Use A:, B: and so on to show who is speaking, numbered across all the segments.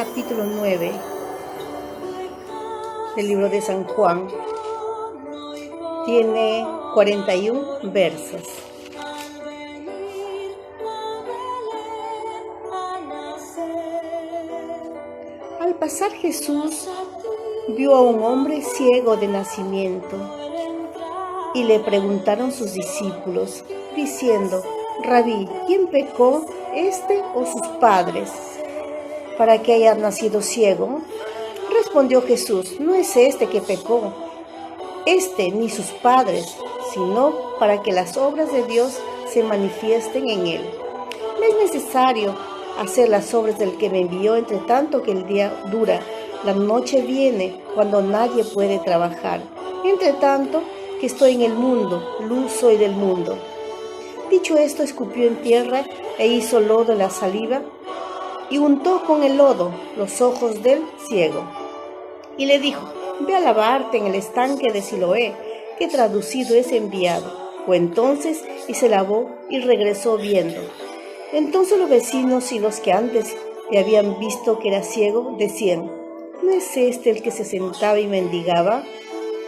A: capítulo 9 del libro de San Juan. Tiene 41 versos. Al pasar Jesús vio a un hombre ciego de nacimiento y le preguntaron sus discípulos, diciendo: Rabí, ¿quién pecó, este o sus padres, para que haya nacido ciego? Respondió Jesús: no es este que pecó, ni sus padres, sino para que las obras de Dios se manifiesten en él. Me es necesario hacer las obras del que me envió, entre tanto que el día dura. La noche viene cuando nadie puede trabajar. Entre tanto que estoy en el mundo, luz soy del mundo. Dicho esto, escupió en tierra e hizo lodo en la saliva y untó con el lodo los ojos del ciego. Y le dijo: ve a lavarte en el estanque de Siloé, que traducido es enviado. Fue entonces y se lavó y regresó viendo. Entonces los vecinos y los que antes le habían visto que era ciego decían: ¿no es este el que se sentaba y mendigaba?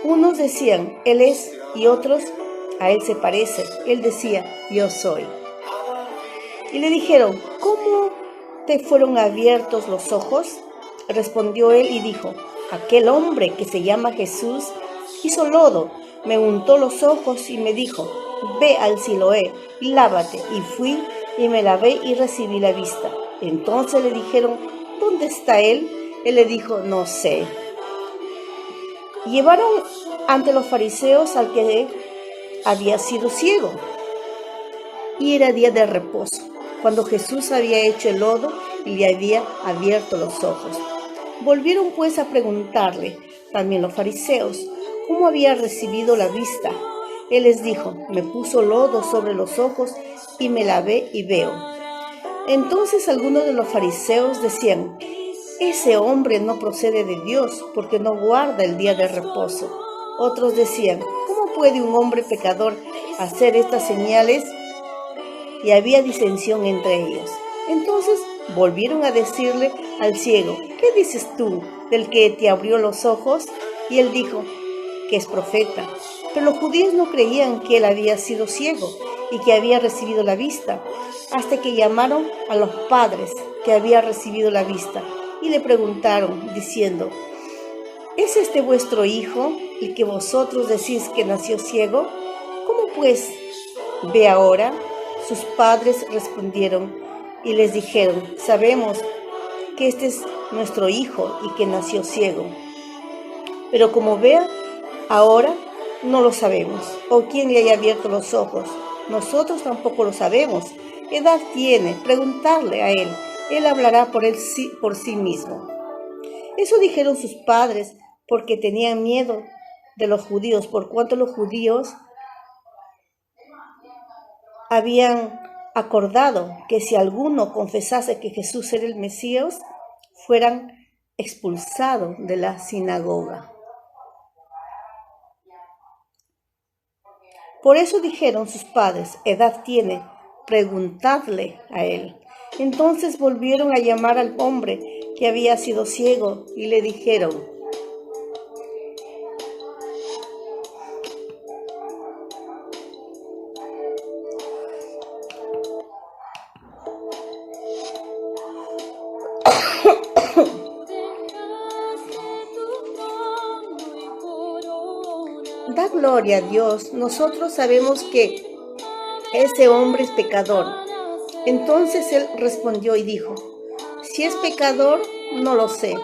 A: Unos decían: él es, y otros: a él se parece. Él decía: yo soy. Y le dijeron: ¿cómo te fueron abiertos los ojos? Respondió él y dijo: aquel hombre que se llama Jesús hizo lodo, me untó los ojos y me dijo: ve al Siloé y lávate. Y fui y me lavé y recibí la vista. Entonces le dijeron: ¿dónde está él? Él le dijo: no sé. Llevaron ante los fariseos al que había sido ciego, y era día de reposo, cuando Jesús había hecho el lodo y le había abierto los ojos. Volvieron pues a preguntarle también los fariseos cómo había recibido la vista. Él les dijo: me puso lodo sobre los ojos y me lavé y veo. Entonces algunos de los fariseos decían: ese hombre no procede de Dios, porque no guarda el día de reposo. Otros decían: ¿cómo puede un hombre pecador hacer estas señales? Y había disensión entre ellos. Entonces volvieron a decirle al ciego: ¿qué dices tú del que te abrió los ojos? Y él dijo que es profeta. Pero los judíos no creían que él había sido ciego y que había recibido la vista, hasta que llamaron a los padres que había recibido la vista y le preguntaron, diciendo: ¿es este vuestro hijo, el que vosotros decís que nació ciego? ¿Cómo pues ve ahora? Sus padres respondieron y les dijeron: sabemos que este es nuestro hijo y que nació ciego. Pero como vea ahora, no lo sabemos, o quién le haya abierto los ojos. Nosotros tampoco lo sabemos. ¿Qué edad tiene? Preguntarle a él. Él hablará por sí mismo. Eso dijeron sus padres porque tenían miedo de los judíos, por cuanto los judíos habían acordado que si alguno confesase que Jesús era el Mesías, fueran expulsados de la sinagoga. Por eso dijeron sus padres: edad tiene, preguntadle a él. Entonces volvieron a llamar al hombre que había sido ciego y le dijeron: da gloria a Dios, nosotros sabemos que ese hombre es pecador. Entonces él respondió y dijo: si es pecador, no lo sé.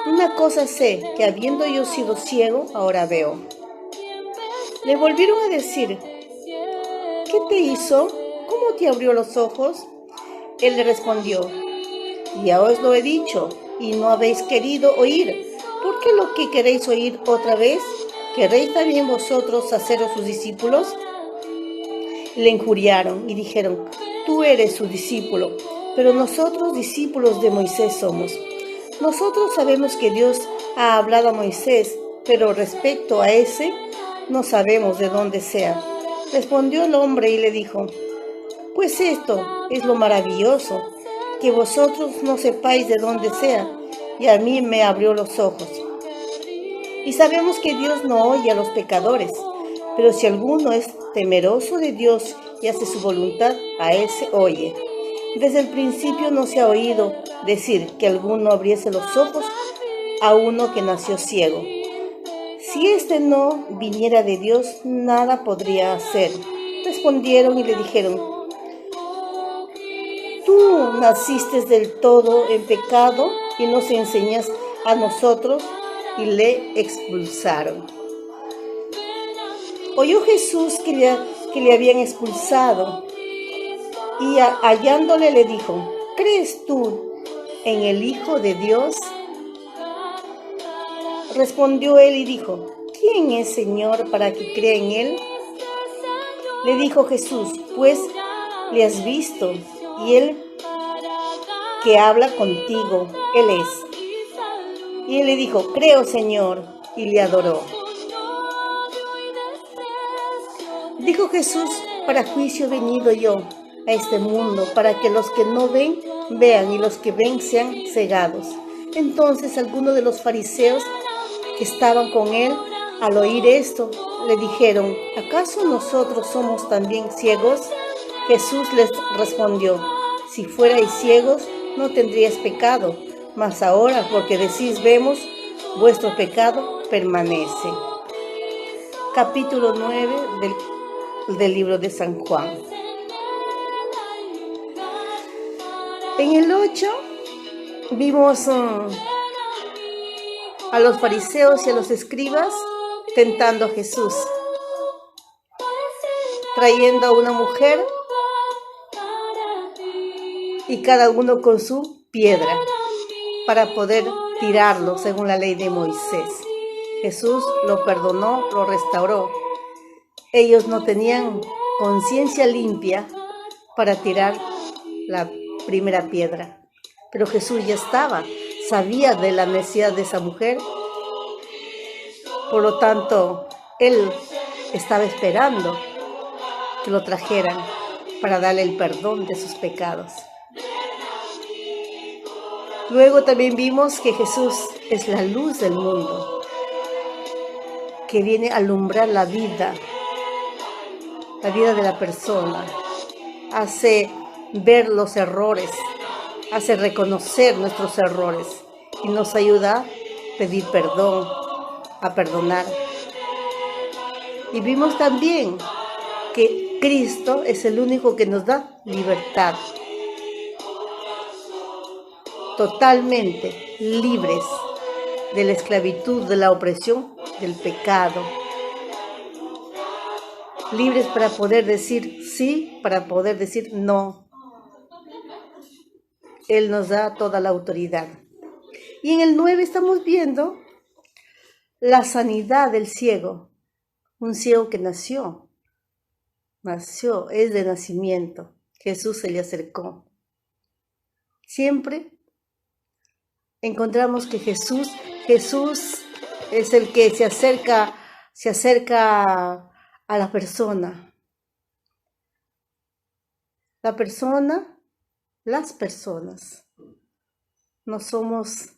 A: Una cosa sé, que habiendo yo sido ciego, ahora veo. Le volvieron a decir: ¿qué te hizo? ¿Cómo te abrió los ojos? Él le respondió: ya os lo he dicho, y no habéis querido oír. ¿Por qué lo que queréis oír otra vez? ¿Queréis también vosotros haceros sus discípulos? Le injuriaron y dijeron: tú eres su discípulo, pero nosotros discípulos de Moisés somos. Nosotros sabemos que Dios ha hablado a Moisés, pero respecto a ese, no sabemos de dónde sea. Respondió el hombre y le dijo: pues esto es lo maravilloso, que vosotros no sepáis de dónde sea, y a mí me abrió los ojos. Y sabemos que Dios no oye a los pecadores, pero si alguno es temeroso de Dios y hace su voluntad, a ese oye. Desde el principio no se ha oído decir que alguno abriese los ojos a uno que nació ciego. Si éste no viniera de Dios, nada podría hacer. Respondieron y le dijeron: tú naciste del todo en pecado y nos enseñas a nosotros. Y le expulsaron. Oyó Jesús que le habían expulsado y hallándole le dijo: ¿crees tú en el Hijo de Dios? Respondió él y dijo: ¿quién es, Señor, para que crea en él? Le dijo Jesús: pues le has visto, y él que habla contigo, él es. Y él le dijo: creo, Señor, y le adoró. Dijo Jesús: para juicio he venido yo a este mundo, para que los que no ven, vean, y los que ven sean cegados. Entonces algunos de los fariseos que estaban con él, al oír esto, le dijeron: ¿acaso nosotros somos también ciegos? Jesús les respondió: si fuerais ciegos, no tendríais pecado, mas ahora, porque decís vemos, vuestro pecado permanece. Capítulo 9 del libro de San Juan. En el 8 vimos a los fariseos y a los escribas tentando a Jesús, trayendo a una mujer y cada uno con su piedra para poder tirarlo según la ley de Moisés. Jesús lo perdonó, lo restauró. Ellos no tenían conciencia limpia para tirar la primera piedra, pero Jesús ya sabía de la necesidad de esa mujer. Por lo tanto, él estaba esperando que lo trajeran para darle el perdón de sus pecados. Luego también vimos que Jesús es la luz del mundo, que viene a alumbrar la vida de la persona, hace ver los errores, hace reconocer nuestros errores y nos ayuda a pedir perdón, a perdonar. Y vimos también que Cristo es el único que nos da libertad, totalmente libres de la esclavitud, de la opresión, del pecado. Libres para poder decir sí, para poder decir no. Él nos da toda la autoridad. Y en el 9 estamos viendo la sanidad del ciego. Un ciego que nació, es de nacimiento. Jesús se le acercó. Siempre encontramos que Jesús es el que se acerca a la persona. Las personas. No somos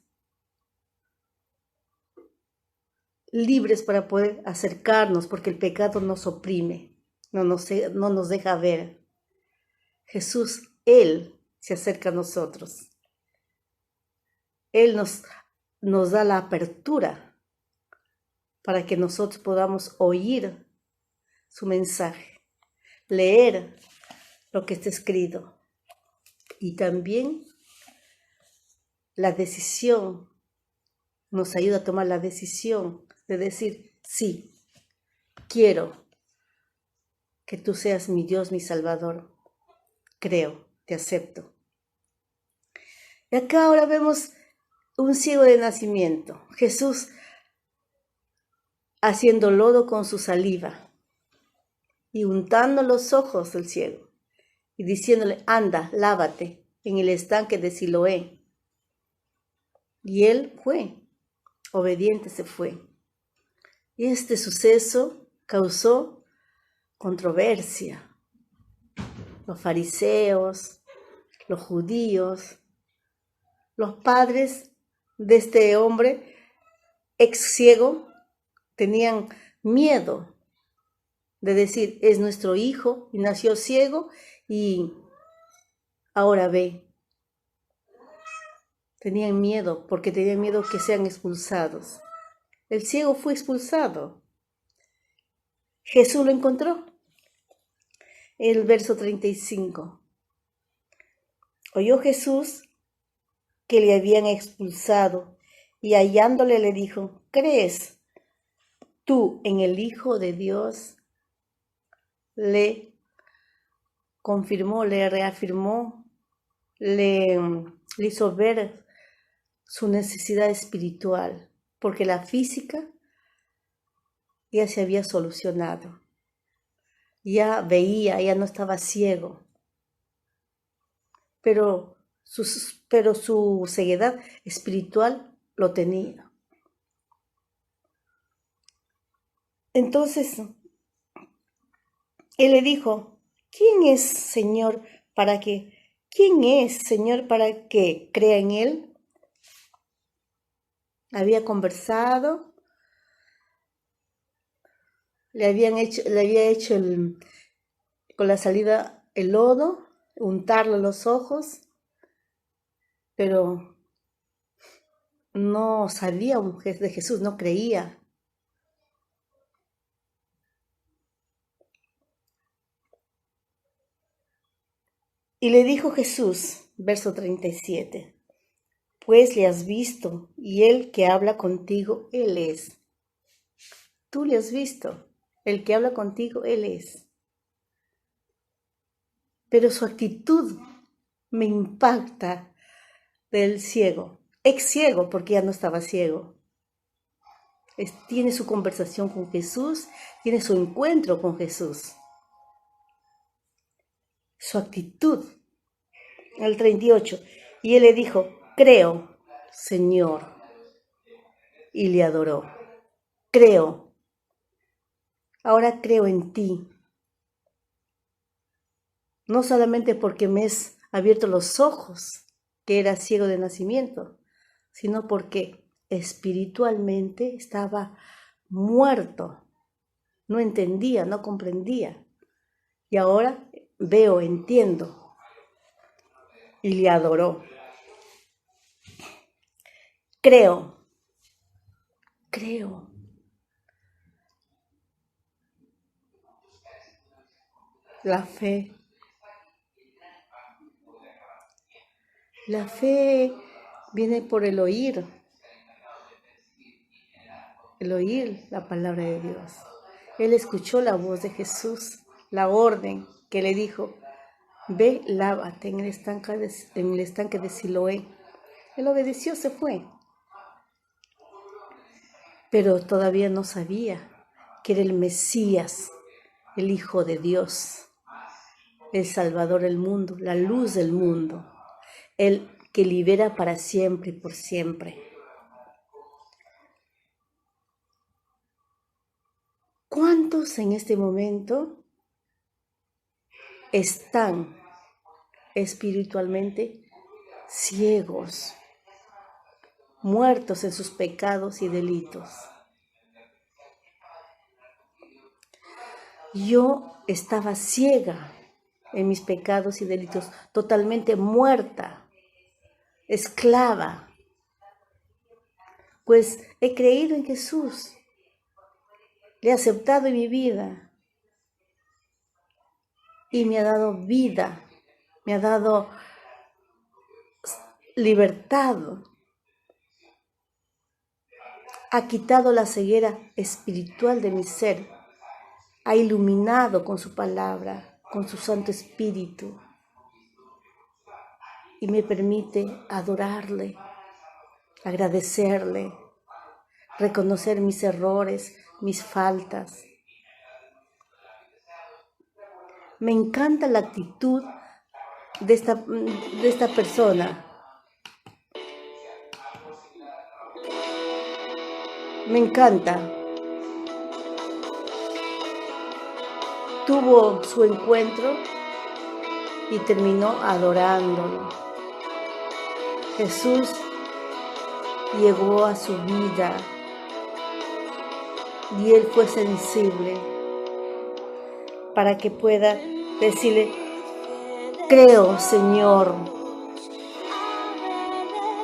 A: libres para poder acercarnos porque el pecado nos oprime, no nos deja ver. Jesús, Él se acerca a nosotros. Él nos da la apertura para que nosotros podamos oír su mensaje, leer lo que está escrito y también la decisión, nos ayuda a tomar la decisión de decir: sí, quiero que tú seas mi Dios, mi Salvador, creo, te acepto. Y acá ahora vemos un ciego de nacimiento, Jesús haciendo lodo con su saliva y untando los ojos del ciego y diciéndole: anda, lávate en el estanque de Siloé. Y él fue, obediente se fue. Y este suceso causó controversia. Los fariseos, los judíos, los padres de este hombre ex ciego tenían miedo de decir, es nuestro hijo y nació ciego y ahora ve. Tenían miedo porque tenían miedo que sean expulsados. El ciego fue expulsado. Jesús lo encontró. El verso 35. Oyó Jesús que le habían expulsado y hallándole le dijo, ¿crees tú en el Hijo de Dios? Le confirmó, le reafirmó, le hizo ver su necesidad espiritual, porque la física ya se había solucionado. Ya veía, ya no estaba ciego. Pero su ceguedad espiritual lo tenía. Entonces, él le dijo, ¿quién es Señor para que crea en él? Había conversado, le había hecho con la salida el lodo, untarle los ojos, pero no sabía de Jesús, no creía. Y le dijo Jesús, verso 37, pues le has visto, y el que habla contigo, él es. Tú le has visto, el que habla contigo, él es. Pero su actitud me impacta del ciego, ex ciego, porque ya no estaba ciego. Tiene su conversación con Jesús, tiene su encuentro con Jesús. Su actitud, el 38, y él le dijo, creo, Señor, y le adoró. Creo, ahora creo en ti. No solamente porque me has abierto los ojos, que era ciego de nacimiento, sino porque espiritualmente estaba muerto. No entendía, no comprendía. Y ahora veo, entiendo. Y le adoró. Creo. La fe. La fe viene por el oír la palabra de Dios. Él escuchó la voz de Jesús, la orden que le dijo, ve, lávate en el estanque de Siloé. Él obedeció, se fue. Pero todavía no sabía que era el Mesías, el Hijo de Dios, el Salvador del mundo, la luz del mundo, el que libera para siempre y por siempre. ¿Cuántos en este momento están espiritualmente ciegos, muertos en sus pecados y delitos? Yo estaba ciega en mis pecados y delitos, totalmente muerta, esclava, pues he creído en Jesús, le he aceptado en mi vida y me ha dado vida, me ha dado libertad, ha quitado la ceguera espiritual de mi ser, ha iluminado con su palabra, con su Santo Espíritu y me permite adorarle, agradecerle, reconocer mis errores, mis faltas. Me encanta la actitud de esta persona. Me encanta. Tuvo su encuentro y terminó adorándolo. Jesús llegó a su vida y él fue sensible para que pueda decirle: creo, Señor,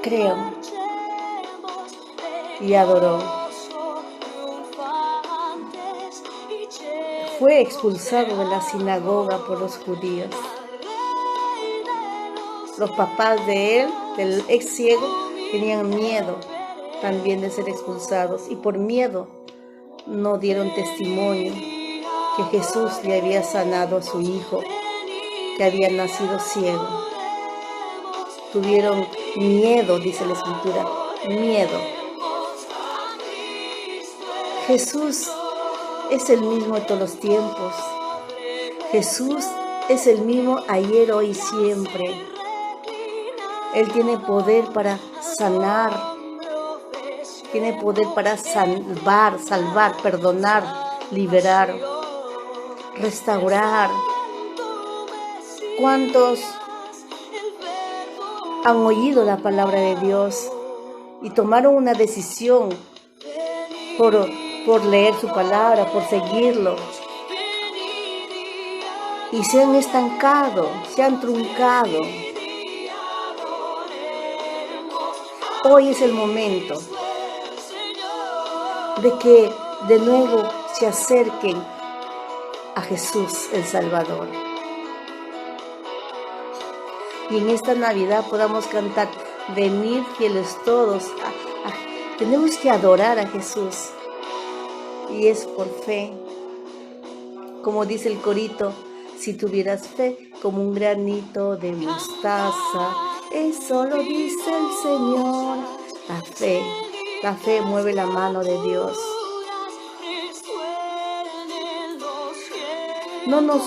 A: creo. Y adoró. Fue expulsado de la sinagoga por los judíos. Los papás de él, del ex ciego, tenían miedo también de ser expulsados y por miedo no dieron testimonio que Jesús le había sanado a su hijo, que había nacido ciego. Tuvieron miedo, dice la Escritura, miedo. Jesús es el mismo de todos los tiempos. Jesús es el mismo ayer, hoy y siempre. Él tiene poder para sanar, tiene poder para salvar, perdonar, liberar, restaurar. ¿Cuántos han oído la palabra de Dios y tomaron una decisión por leer su palabra, por seguirlo? Y se han estancado, se han truncado. Hoy es el momento de que de nuevo se acerquen a Jesús el Salvador. Y en esta Navidad podamos cantar: venid fieles todos. Tenemos que adorar a Jesús. Y es por fe. Como dice el corito: si tuvieras fe como un granito de mostaza. Eso lo dice el Señor. La fe mueve la mano de Dios. No nos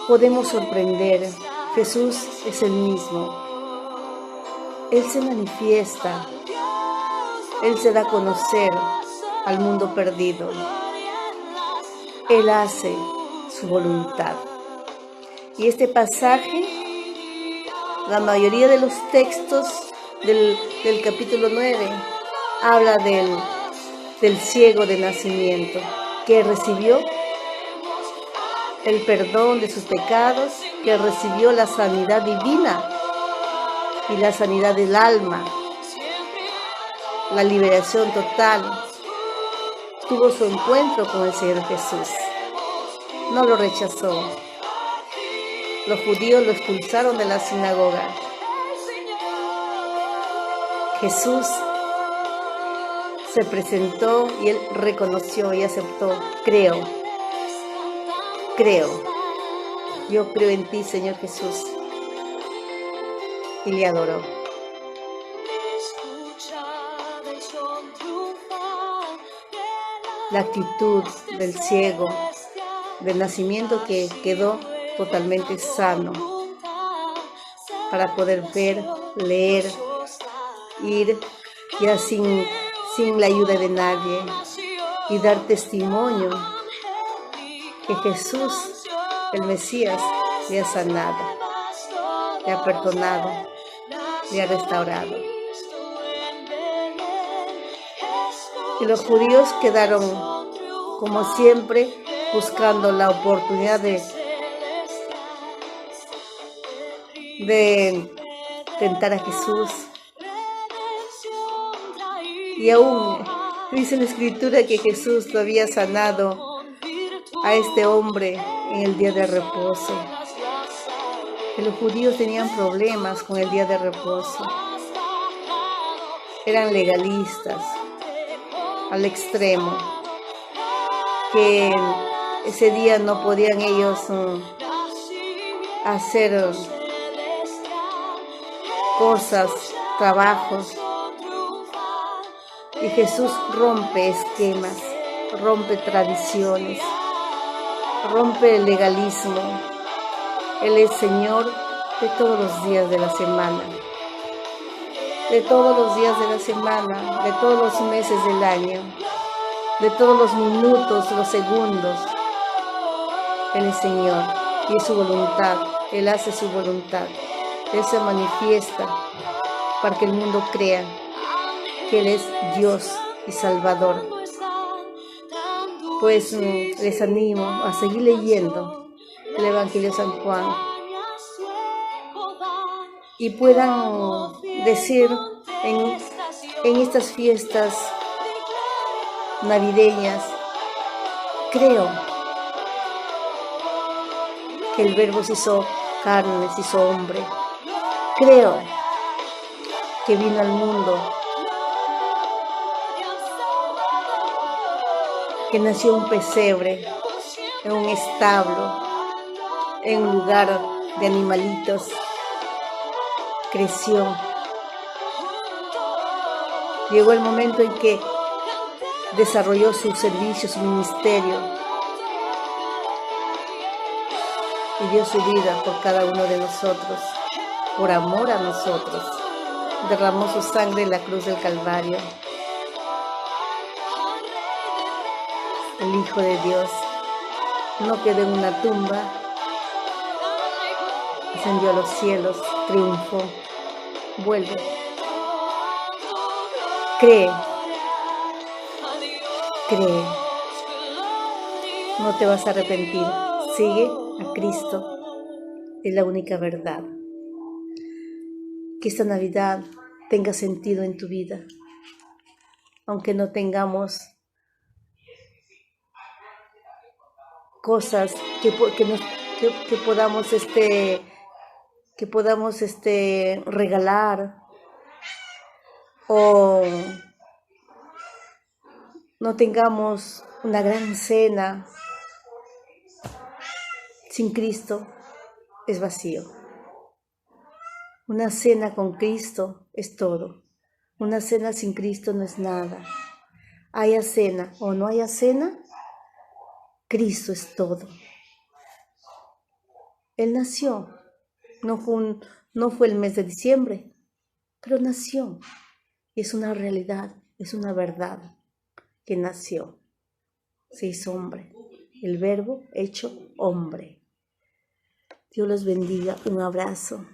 A: podemos sorprender. Jesús es el mismo. Él se manifiesta. Él se da a conocer al mundo perdido. Él hace su voluntad. Y este pasaje, la mayoría de los textos del capítulo 9 habla del ciego de nacimiento, que recibió el perdón de sus pecados, que recibió la sanidad divina y la sanidad del alma, la liberación total. Tuvo su encuentro con el Señor Jesús. No lo rechazó. Los judíos lo expulsaron de la sinagoga. Jesús se presentó y él reconoció y aceptó: creo, yo creo en ti, Señor Jesús. Y le adoró. La actitud del ciego de nacimiento, que quedó totalmente sano para poder ver, leer, ir ya sin la ayuda de nadie y dar testimonio que Jesús, el Mesías, le ha sanado, le ha perdonado, le ha restaurado. Y los judíos quedaron, como siempre, buscando la oportunidad de tentar a Jesús. Y aún dice la Escritura que Jesús lo había sanado a este hombre en el día de reposo. Que los judíos tenían problemas con el día de reposo. Eran legalistas al extremo, que ese día no podían ellos hacer cosas, trabajos. Y Jesús rompe esquemas, rompe tradiciones, rompe el legalismo. Él es Señor de todos los días de la semana, de todos los días de la semana, de todos los meses del año, de todos los minutos, los segundos. Él es Señor y es su voluntad. Él hace su voluntad. Él se manifiesta para que el mundo crea que Él es Dios y Salvador. Pues les animo a seguir leyendo el Evangelio de San Juan y puedan decir en estas fiestas navideñas: creo que el Verbo se hizo carne, se hizo hombre. Creo que vino al mundo, que nació en un pesebre, en un establo, en un lugar de animalitos. Creció. Llegó el momento en que desarrolló su servicio, su ministerio, y dio su vida por cada uno de nosotros, por amor a nosotros. Derramó su sangre en la cruz del Calvario. El Hijo de Dios no quedó en una tumba, ascendió a los cielos, triunfó, vuelve. Cree, cree, no te vas a arrepentir. Sigue a Cristo, es la única verdad. Que esta Navidad tenga sentido en tu vida, aunque no tengamos cosas que podamos regalar, o no tengamos una gran cena. Sin Cristo es vacío. Una cena con Cristo es todo. Una cena sin Cristo no es nada. Haya cena o no haya cena, Cristo es todo. Él nació. No fue el mes de diciembre, pero nació. Es una realidad, es una verdad que nació. Se hizo hombre. El Verbo hecho hombre. Dios los bendiga. Un abrazo.